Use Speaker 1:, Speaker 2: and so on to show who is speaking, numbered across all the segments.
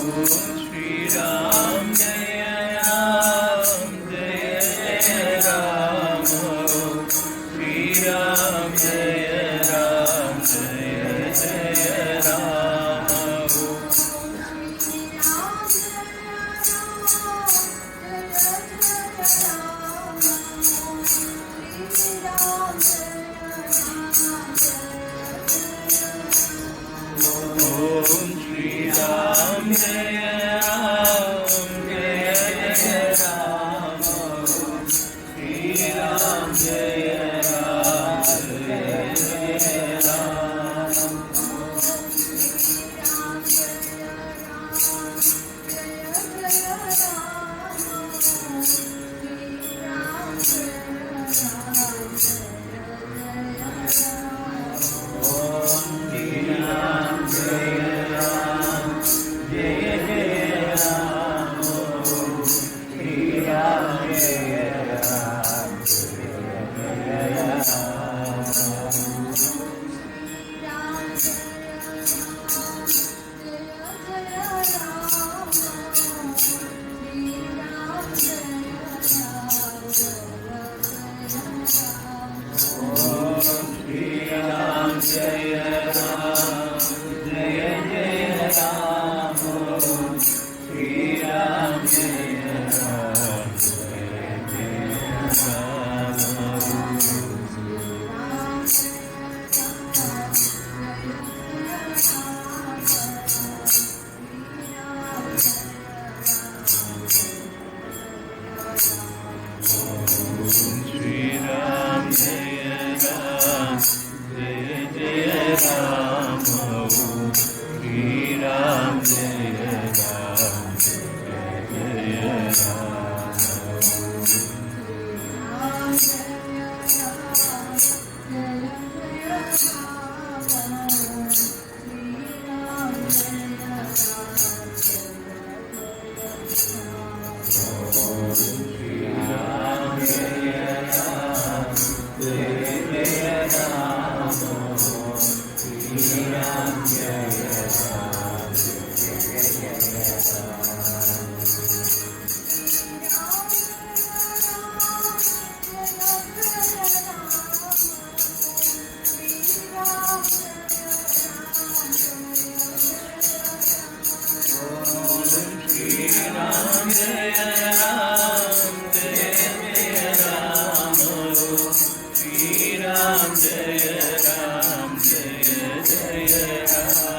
Speaker 1: श्री राम जय राम जय जय राम श्री राम जय राम जय जय राम ओम श्री राम जय राम जय जय राम श्री राम जय राम जय जय Ram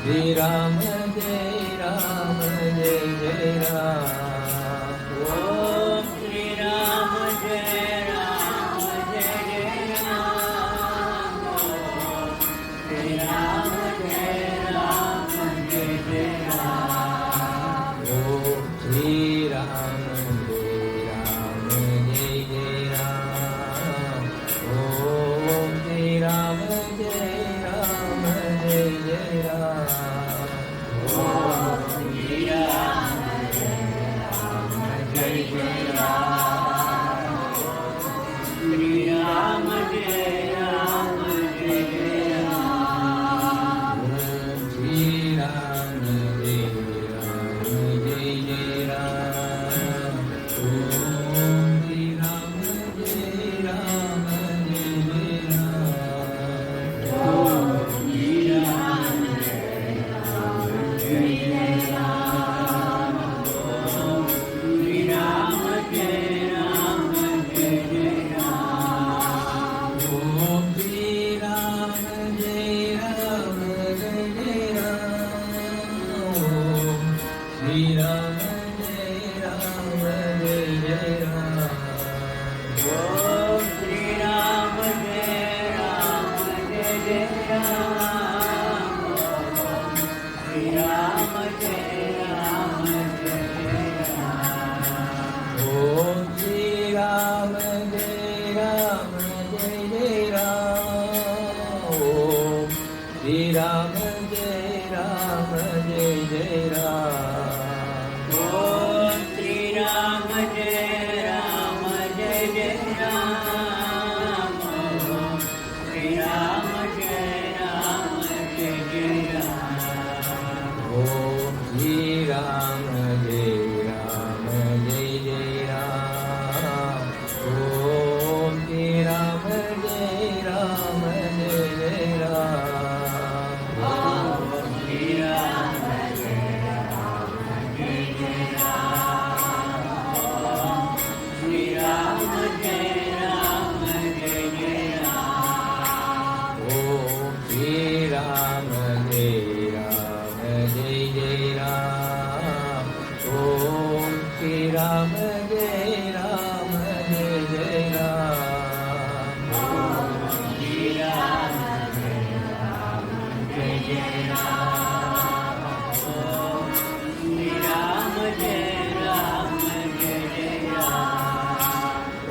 Speaker 1: Shri Ram Jai Ram Jai Jai Ram. Om Shri Ram Jai Ram Jai Jai Ram. Shri Ram Jai Ram Jai Jai Ram. Om Shri Ram Jai Ram Jai Jai Ram. Om Shri Ram Jai Ram Jai Jai Ram. Om Shri Ram Jai Ram Jai Jai Ram. Shri Ram Jai Ram Jai Jai Ram. Om Shri Ram Jai Ram Jai Jai Ram. Om Shri Ram Jai Ram Jai Jai Ram. Om Shri Ram Jai Ram Jai Jai Ram. Om Shri Ram Jai Ram Jai Jai Ram. Om Shri Ram Jai Ram Jai Jai Ram. Om Shri Ram Jai Ram Jai Jai Ram. Om Shri Ram Jai Ram Jai Jai Ram. Shri Ram Jai Ram Jai Jai Ram. Om Shri Ram Jai Ram Jai Jai Ram. Om Shri Ram Jai Ram Jai Jai Ram. Om Shri Ram Jai Ram Jai Jai Ram. Om Shri Ram Jai Ram Jai Jai Ram. Om Shri Ram Jai Ram Jai Jai Ram. Om Shri Ram Jai Ram Jai Jai Ram. Om Shri Ram Jai Ram Jai Jai Ram. Shri Ram Jai Ram Jai Jai Ram. Om Shri Ram Jai Ram Jai Jai Ram. Om Shri Ram Jai Ram Jai Jai Ram.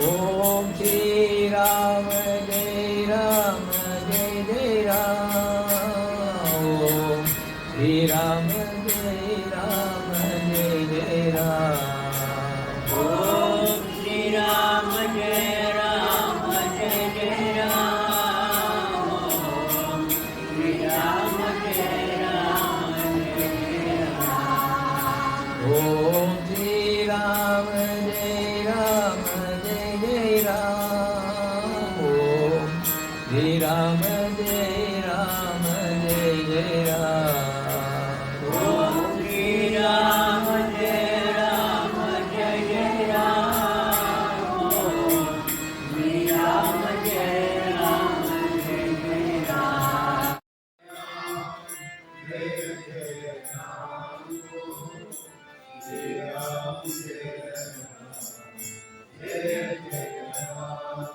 Speaker 1: Om Shri Ram Jai Ram Jai Jai Ram. Om Shri Ram Jai Ram Jai Jai Ram. Om Shri Ram Jai Ram Jai Jai Ram. Om Shri Ram Jai Ram Jai Jai Ram. Om Shri Ram Jai Ram Jai Jai Ram. Om Shri Ram Jai Ram Jai Jai Ram. Om Shri Ram Jai Ram Jai Jai Ram. Om Shri Ram Jai Ram Jai Jai Ram. Om Shri Ram Jai Ram Jai Jai Ram. Om Shri Ram Jai Ram Jai Jai Ram.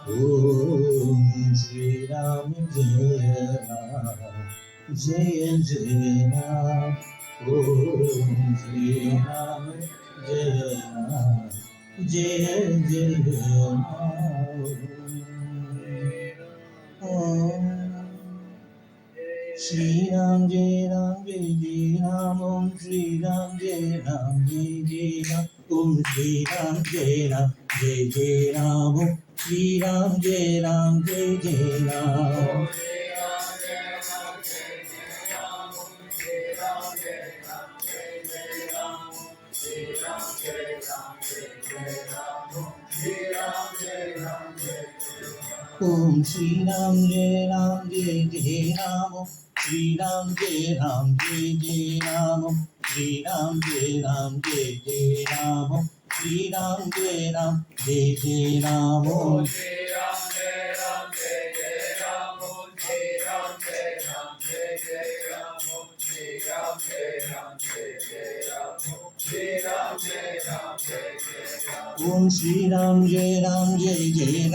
Speaker 2: Om Shri Ram Jaya Ram Jaya Jaya Ram. Om Shri Ram Jaya Ram Jaya Jaya Ram. Om Shri Ram Jaya Ram Jaya Jaya Ram. Om Shri Ram Jaya Ram Jaya Jaya Ram. Om Shri Ram Jaya Ram Jaya Jaya Ram. Om Shri Ram Jaya Ram Jaya Jaya Ram. Om Shri Ram Jaya Ram Jaya Jaya Ram. Om Shri Ram Jaya Ram Jaya Jaya Ram. Om Shri Ram Jaya Ram Jaya Jaya Ram. Om Shri Ram Jaya Ram Jaya Jaya Ram. Om Shri Ram Jaya Ram Jaya Jaya Ram. Om Shri Ram Jaya Ram Jaya Jaya ओम श्री राम जय राम श्री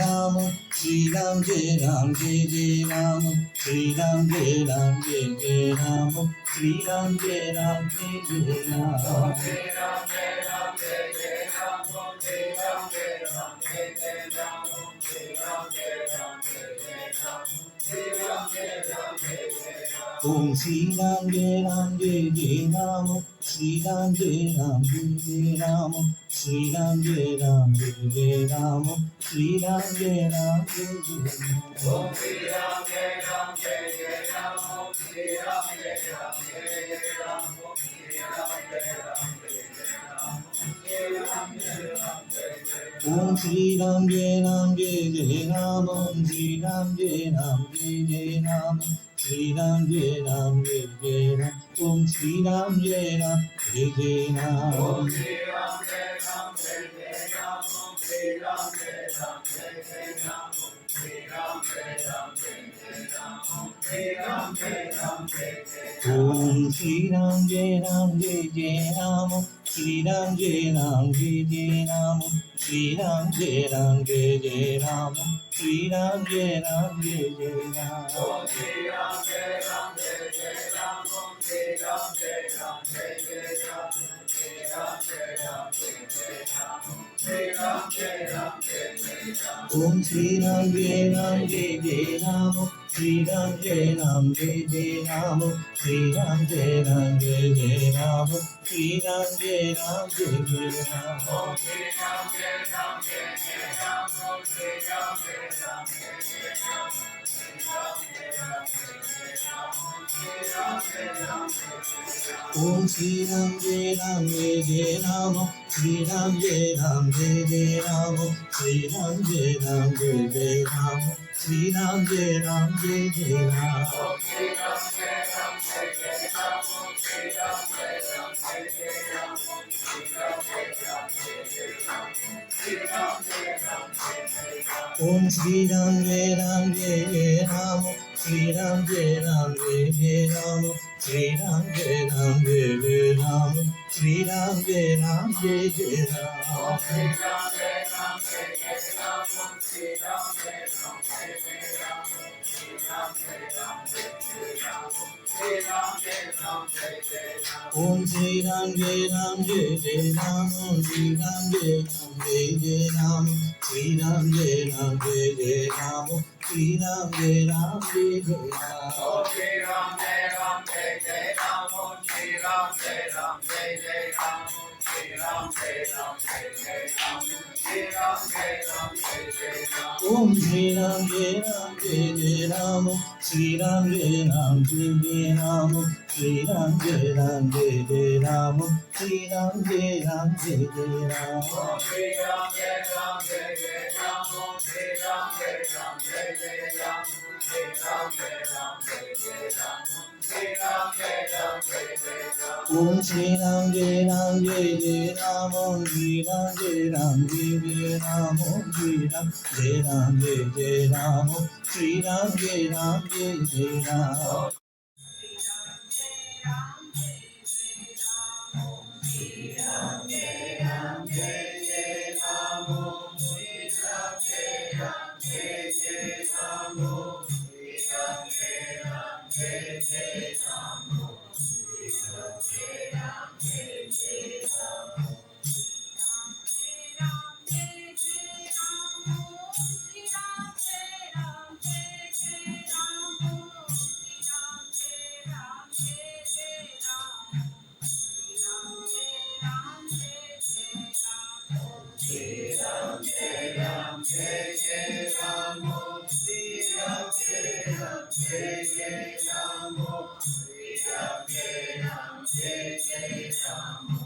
Speaker 2: राम जय जय राम श्री राम जय जय राम श्री राम जय जय राम ओम श्री राम जय राम श्री राम जय जय राम श्री राम जय जय राम श्री राम जय जय राम ओम श्री राम जय जय राम श्री राम जय जय राम श्री राम जय जय राम ओम श्री राम जय जय राम ओम श्री राम जय जय राम श्री राम जय जय राम श्री राम जय जय राम श्री राम जय जय राम ओम श्री राम जय जय राम श्री राम जय जय राम श्री राम जय जय राम श्री राम जय जय राम ओम श्री राम जय राम श्री राम जय जय राम श्री राम जय जय राम श्री राम जय जय राम ओम श्री राम जय राम श्री राम जय जय राम श्री राम जय जय राम श्री राम जय जय राम ओम श्री राम जय जय राम श्री राम जय जय राम श्री राम जय जय राम श्री राम जय जय राम ओम श्री राम जय जय राम श्री राम जय जय राम श्री राम जय जय राम श्री राम जय जय राम ओम श्री राम जय जय राम श्री राम जय जय राम श्री राम जय जय राम श्री राम जय जय Ram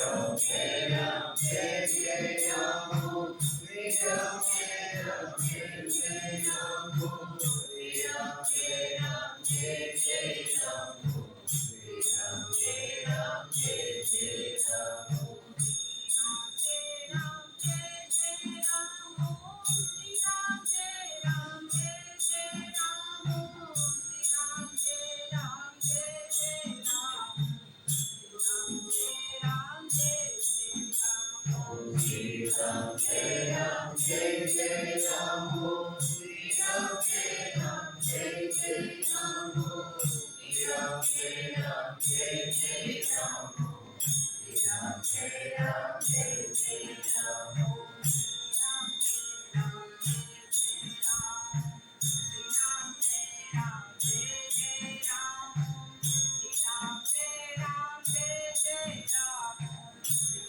Speaker 3: Ram Jaya Ram, Jaya Jaya Ram, Shri Ram Jaya Ram, Jaya Jaya Ram, Shri Ram Jaya Shri Ram Jaya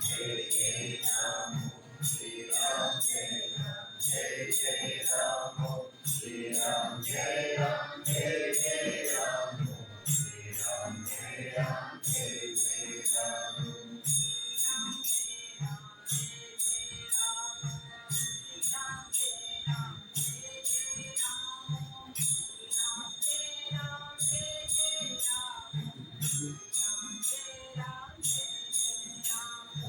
Speaker 3: Ram, Jaya Jaya Ram, Shri Ram Jaya Ram, Jaya Jaya Ram,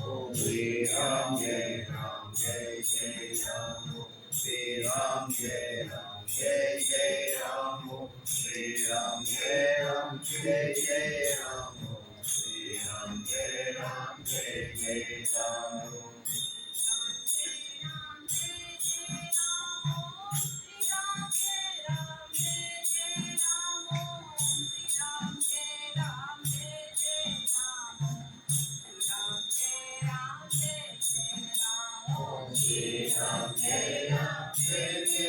Speaker 3: Om Shri Ram Jaya Ram, Jaya Om Shri Ram Jaya Ram, Jaya Jaya Ram, Shri Ram Jaya Ram, Jaya Jaya Ram, Om Shri Ram Jaya Ram, Jaya Jaya Ram, Shri Ram Jaya Ram, Jaya Jaya Ram, Om Shri Ram Jaya Ram, Jaya Jaya Ram,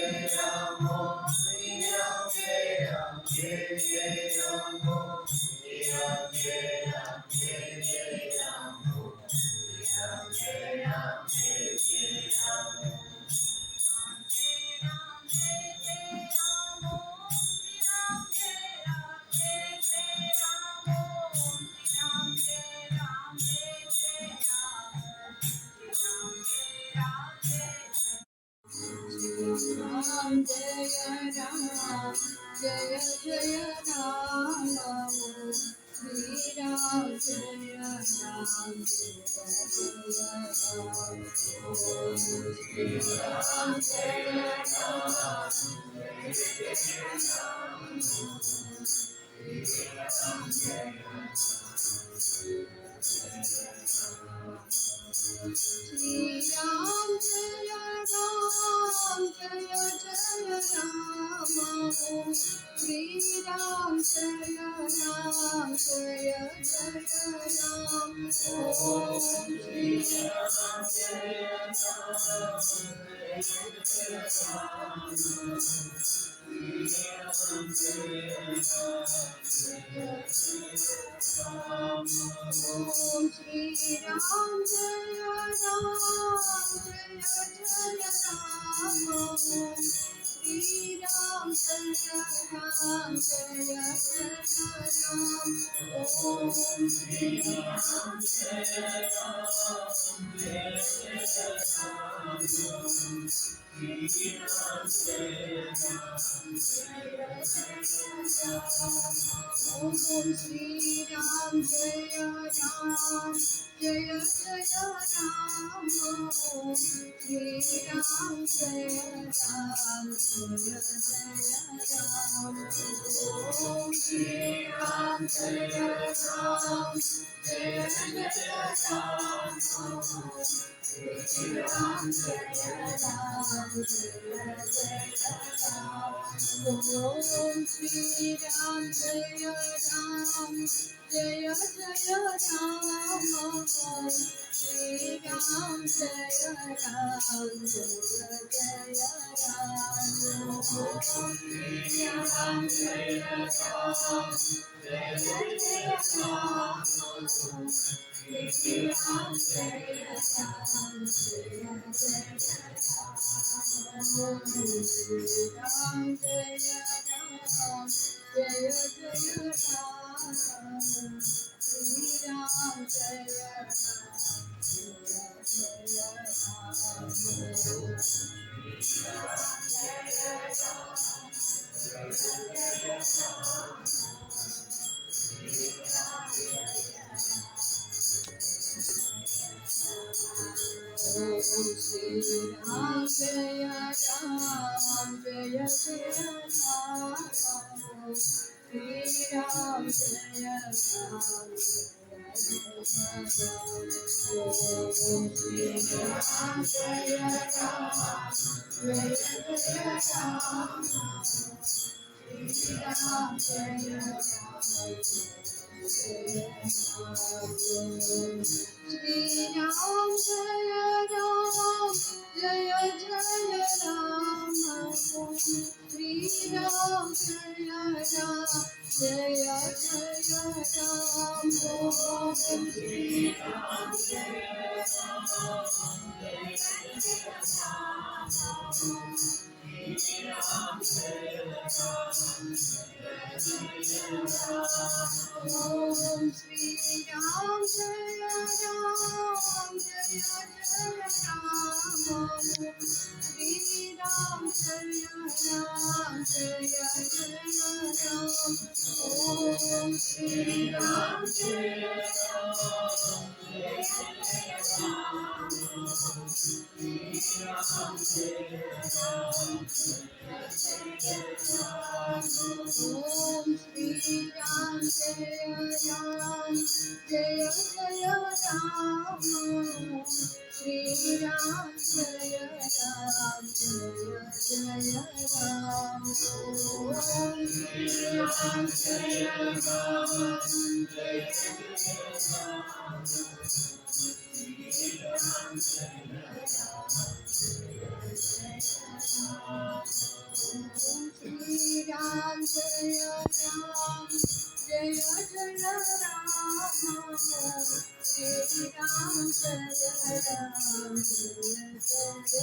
Speaker 3: Shri Ram Jaya Ram, Jaya Jaya Ram, Om Shri Ram Jaya Ram, Jaya Jaya Ram, Shri Ram Jaya Ram, Jaya Jaya Ram, Om Shri Ram Jaya Ram, Jaya Jaya Ram, Shri Ram Jaya Ram, Jaya Jaya Ram, Om Shri Ram Jaya Ram, Jaya Jaya Ram, Shri Ram Jaya Ram, Jaya Jaya Ram, Ram Jaya Ram, जय जय राम श्री राम जय राम जय जय श्री राम जय राम जय जय राम श्री राम जय राम श्री राम जय राम जय जय राम श्री राम जय राम श्री राम जय राम जय जय राम श्री राम जय राम जय जय राम श्री राम जय Om Shri Ram Jaya Ram Jaya Jaya Ram Shri Ram Jaya Ram Jaya Jaya Ram Om Shri Ram Jaya Ram Jaya Jaya Ram Shri Ram Jaya Ram Om Shri Ram Jaya Ram Jaya Jaya Ram Shri Ram Jaya Ram Jaya Jaya Ram Om Shri Ram Jaya Ram Jaya Jaya Ram Shri Ram Jaya Shri Ram Jaya Ram Jaya Jaya Ram Shri Ram Jaya Ram Jaya Jaya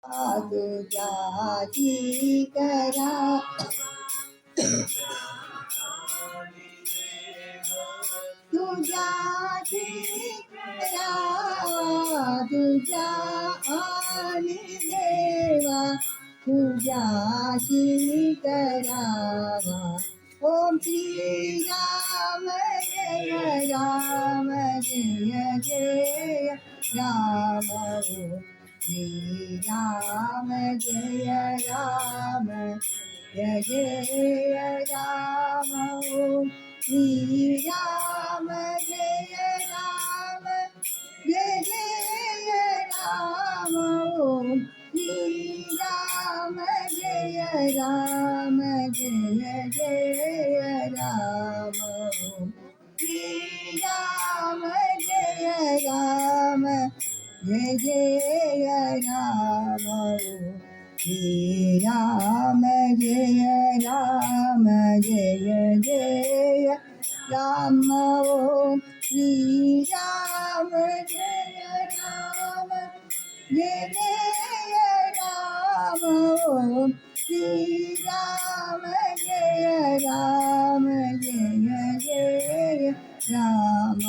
Speaker 3: Ram जाती करा तुझा करा तुझा आणि देवा तुझा करावा ओम श्री राम जय राम जय जय राम श्री राम जय राम जय जय राम श्री राम जय राम जय जय राम श्री राम जय राम जय जय राम श्री राम जय राम जय जय राम श्री राम जय राम जय जय राम श्री राम जय राम जय जय राम श्री राम जय राम जय जय राम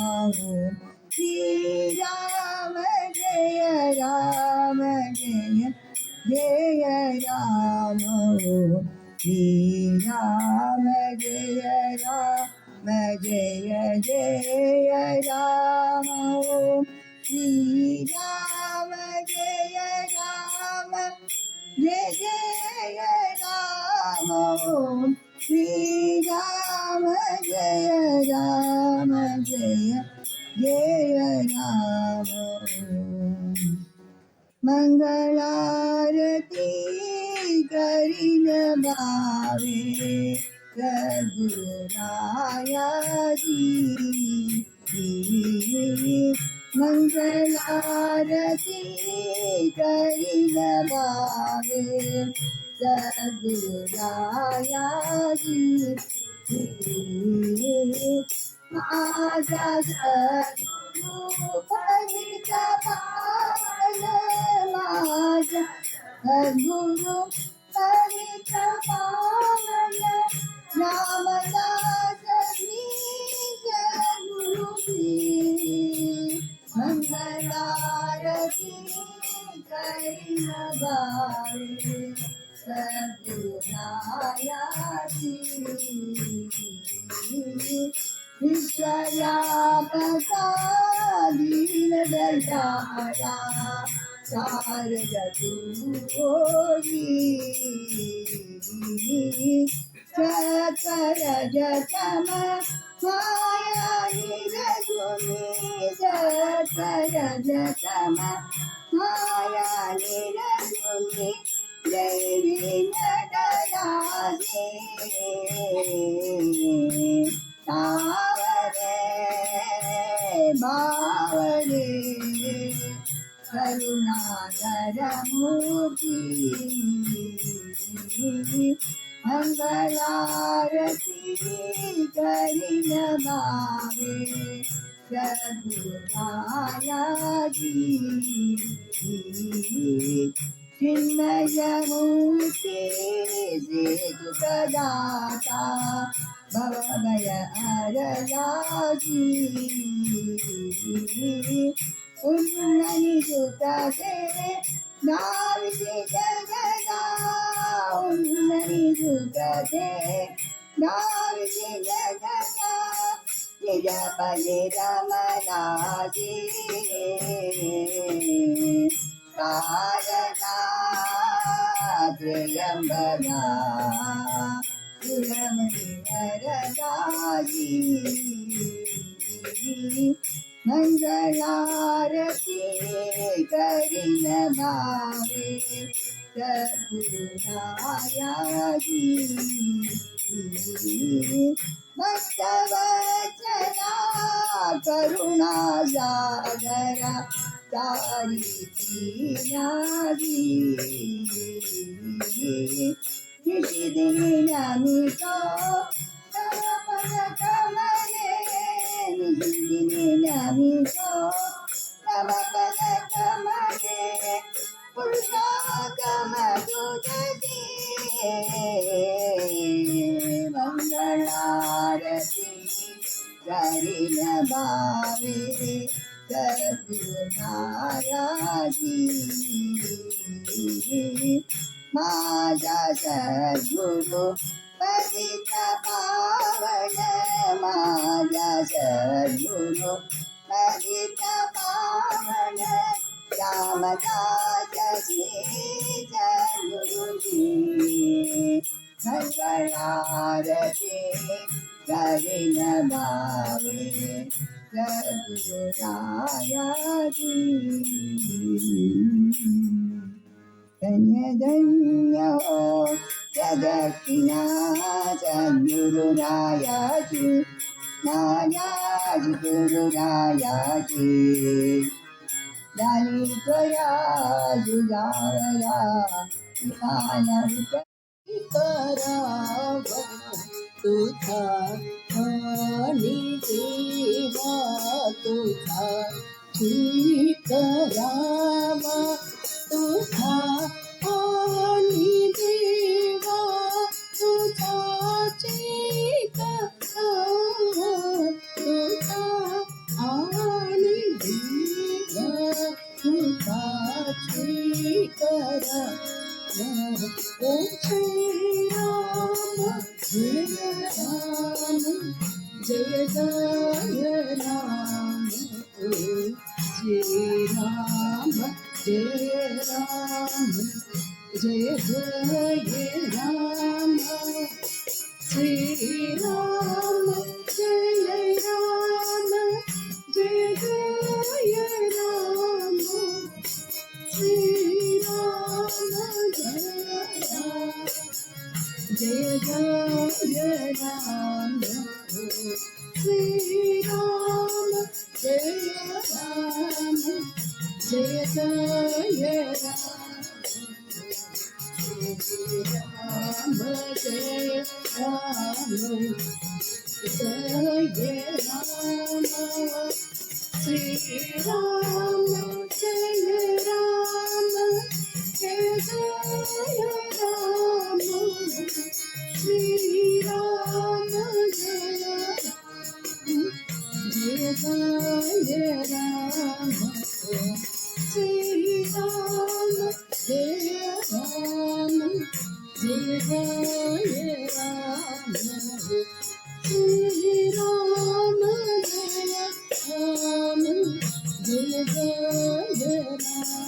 Speaker 3: श्री राम जय राम जय जय राम श्री राम जय राम जय जय राम श्री राम जय राम जय जय राम श्री राम जय राम जय जय राम मंगलारती करिन भावे सद्गुराया जी मंगलारती करिन भावे सद्गुराया जी माझा सद्गुरु पवित्र पावन माझा सद्गुरु पवित्र पावन सद्गुरुनायाजी विश्वव्यापका दीन दयाला सार जगू होई चकर जतम माया निरगुनी चकर जतम माया निरगुनी देवी नटराजे तावरे बावरे करुणाकर मूर्ति मंगलारती करिन बावे सद्गुरुनायाजी चिन्मयमूर्ति सेतुप्रदाता भवभय हरयाजी उन्नति सुतते नाविति जगदा उन्नति सुतते नाविति जगदा निज पदे रमनाजी कारका त्र्यंबका सुरमणि वरदाजी मंगलारती करिन भावे सद्गुरुनायाजी भक्तवत्सला करुणा सागरा तारी दीनाजी किसी दिन नमितो तव पद कमले निजी दिन नमितो तव पद कमले पुरुषोत्तम तुझे मंगलारती करिन भावे सद्गुरुनायाजी माझा सद्गुरु पतित पावन माझा सद्गुरु पतित पावन श्यामदास गुरुजी मंगलारती करिन भावे सद्गुरुनायाजी धन्य धन्य हो जगतिना सद्गुरुनायाजी नायाजी गुरुनायाजी दानी त्वया जुजावया
Speaker 4: कराव तुझा आणि देवा तुझा करावा तुझा आणि देवा तुझा करावा तुझा आणि देवा तुझा करा ओ जय राम जय राम जय जय राम जय राम जय राम जय जय राम श्री राम जय राम जय जय राम श्री राम जय जय राम श्री राम जय राम जय जय राम राम जय राम जय राम श्री राम जय राम जय जय राम श्री राम जय जय राम श्री राम जय राम जय जय राम श्री राम जय राम जय जय राम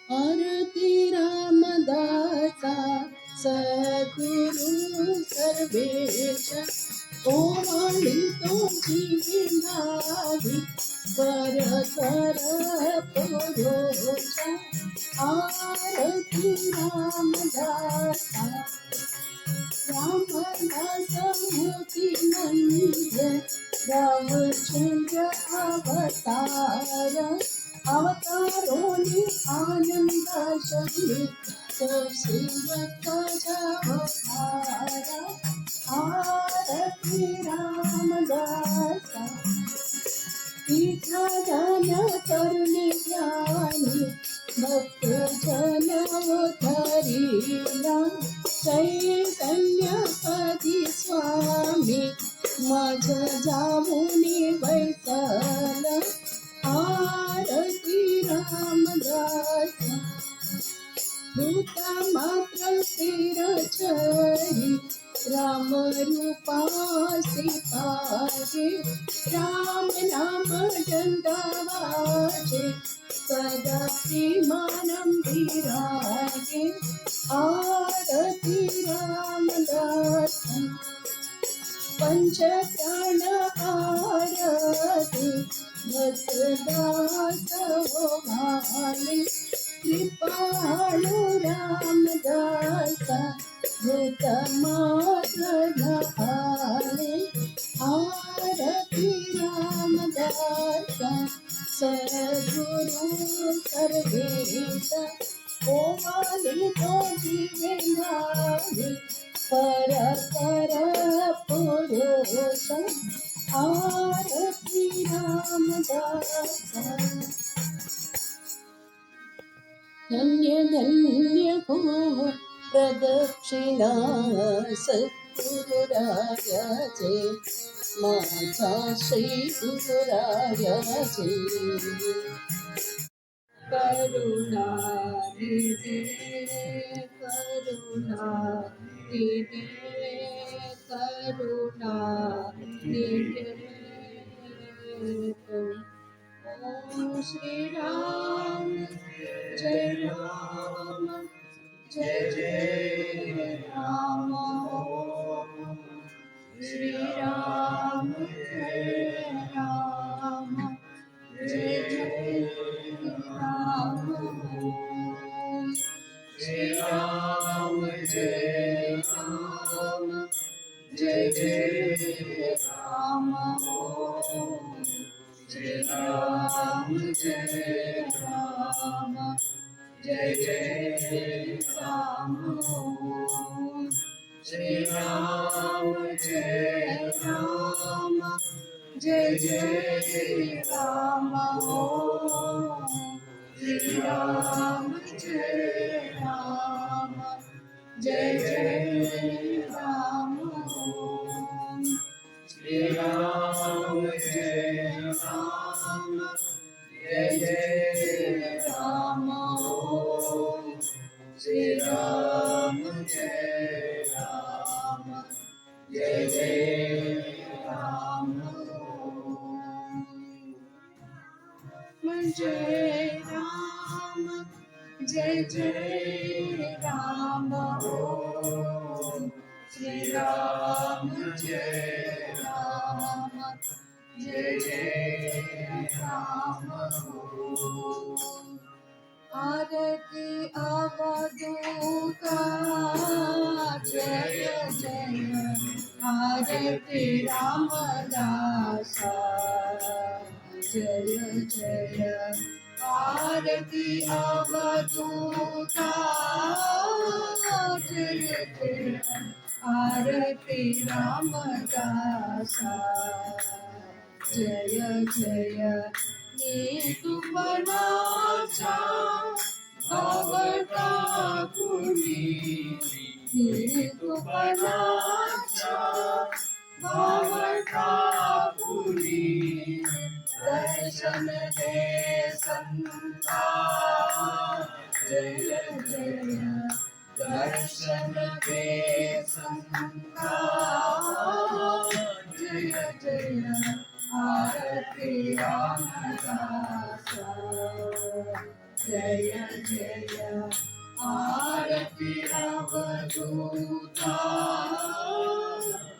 Speaker 4: आरती रामदासा सद्गुरु सर्वेश ओवाळी तुझी विंधावी कर पुरुषा आरती रामदासा रामदास मोती नंद रामचंद्र अवतार अवतारोनी आनंद शक्ति तो शिवकाचा अवतारा आरती रामदासा जन करुणे ज्ञानी भक्त जन धरीला चैतन्यपदी स्वामी माझ जाऊनी बैसल आरती रामदासा भूता मात्र तिरचरी राम रूपासी पाजे राम नाम दंडवाजे सदा प्रेमानं विराजे आरती रामदासा पंचप्राण आरती भक्तदास हो भाले कृपाळु रामदासा भूतमात्र झाले आरती रामदासा सद्गुरु सर्वेश ओवाळी तुझी विंधावी पर पुरुष आरती रामदासा धन्य धन्य हो प्रदक्षिणा सद्गुरुरायाचे माझा श्री गुरुरायाचे करुणा दिदे करुणा दिदे करुणा दिदे ओम श्री राम जय राम जय जय राम ओम श्री राम जय राम जय जय राम ओम श्री राम जय राम जय जय राम ओम श्री राम जय राम जय जय राम ओम श्री राम जय राम जय जय राम ओम श्री राम जय राम जय जय राम ओम श्री राम जय राम जय जय राम ओम श्री राम जय राम जय जय राम जय राम जय जय राम ओम श्री राम जय राम जय जय राम ओम आरती अवधूता जय जय आरती रामदासा जय जय आरती अवधूता जय जय आरती रामदासा जय जय नीतुपनाचा भवतापुरी नीतुपनाचा भवतापुरी दर्शन दे संता जय जय
Speaker 3: जय
Speaker 4: दर्शन दे संगा
Speaker 3: जय जय आरती रामदास जय जय आरती अवधूता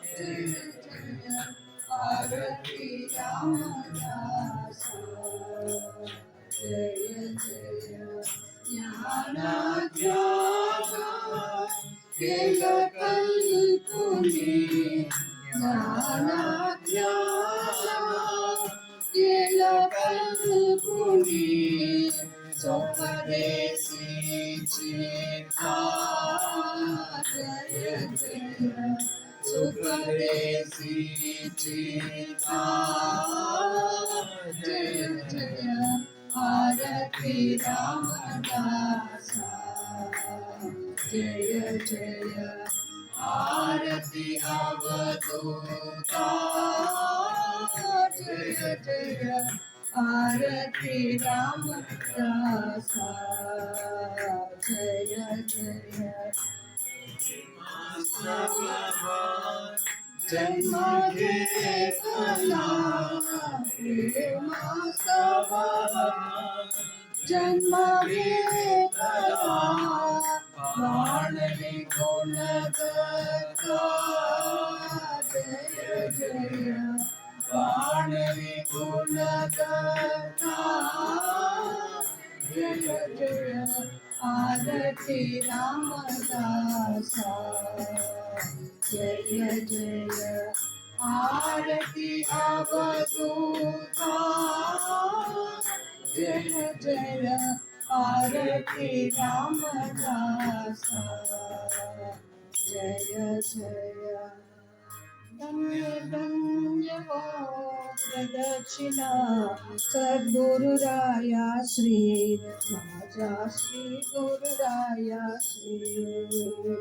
Speaker 3: जय जय आरती रामदास जय जय ज्ञानाध्यान केलकल्पुनी ज्ञानाध्यान केलकल्पुनी स्वदेशी चित्ता जय जय सुखदेशी चित्ता जय जय आरती रामदास जय जय आरती अवधूता जय जय आरती रामदास जय जय जन्म घेतला प्रेम जन्म घेतला बाळली गुणगता जय जय बाळली गुणगता जय जय आरती रामदास जय जय आरती अवधूता जय जय आरती रामदास जय जय धन्य धन्य हो प्रदक्षिणा सद्गुरुराया श्री माझा श्री गुरुराया श्री